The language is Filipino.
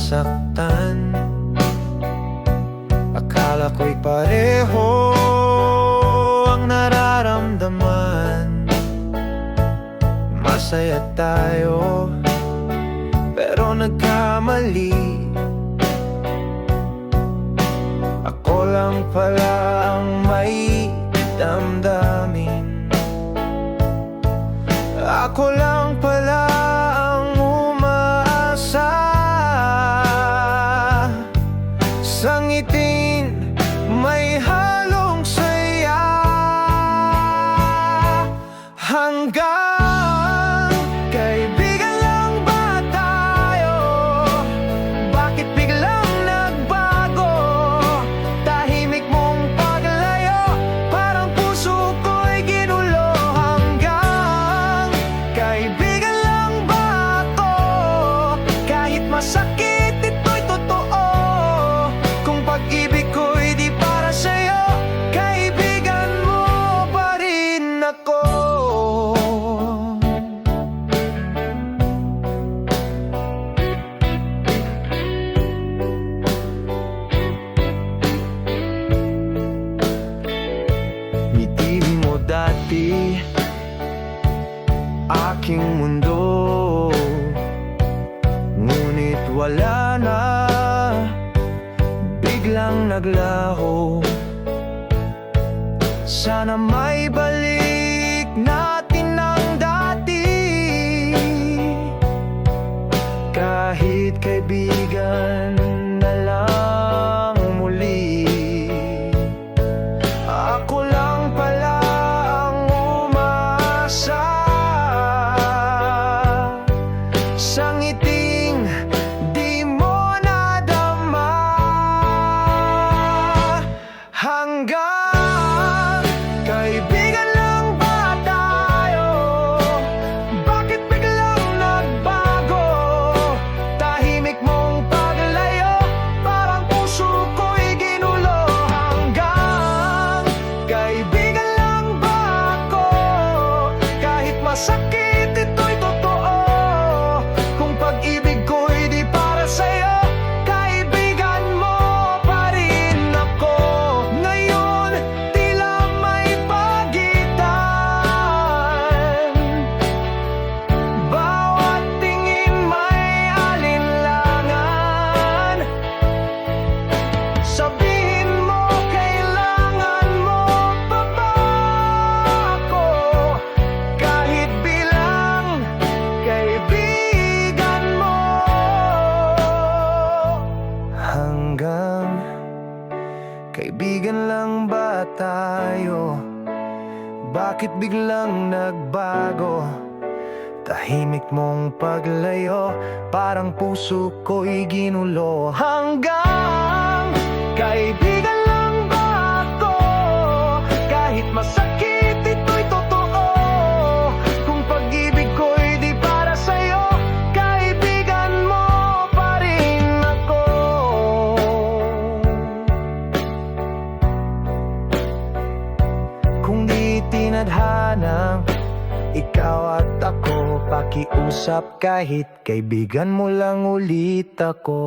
nasaktan. Akala ko'y pareho ang nararamdaman. Masaya tayo, pero nagkamali. Ako lang pala ang may damdamin. Ako lang pala ang umaasa sa ngiting may halong saya. Hanggang kaibigan lang ba tayo? Bakit biglang nagbago? Tahimik mong paglayo, parang puso ko'y ginulo. Hanggang kaibigan lang ba ako? Kahit masakit, ito'y totoo. Kung pag-ibig ko'y di para sa'yo, kaibigan mo pa rin ako. Ngiti mo dati, aking mundo, ngunit wala na, biglang naglaho. Sana may balik natin ang dati, kahit kaibigan na lang muli. Ako lang pala ang umasa sa ngiting di mo nadama. Hanggang kaibigan lang ba tayo? Bakit biglang nagbago? Tahimik mong paglayo, parang puso ko'y ginulo. Hanggang kaibigan lang ba ako? Kahit masakit, ito'y totoo. Kung pag-ibig ko'y di para sa'yo, kaibigan mo pa rin ako. Ngayon, tila may pagitan, bawat tingin may alinlangan. Sabihin mo, kailangan mo pa ba ako? Kahit bilang kaibigan mo. Hanggang kaibigan lang ba tayo? Bakit biglang nagbago? Tahimik mong paglayo, parang puso ko'y ginulo. Hanggang kaibigan lang ba ako? Kahit masakit, ito'y totoo. Kung pag-ibig ko'y di para sa'yo, kaibigan mo pa rin ako. Kung di tinadhanang ikaw at ako, pakiusap kahit kaibigan mo lang ulit ako.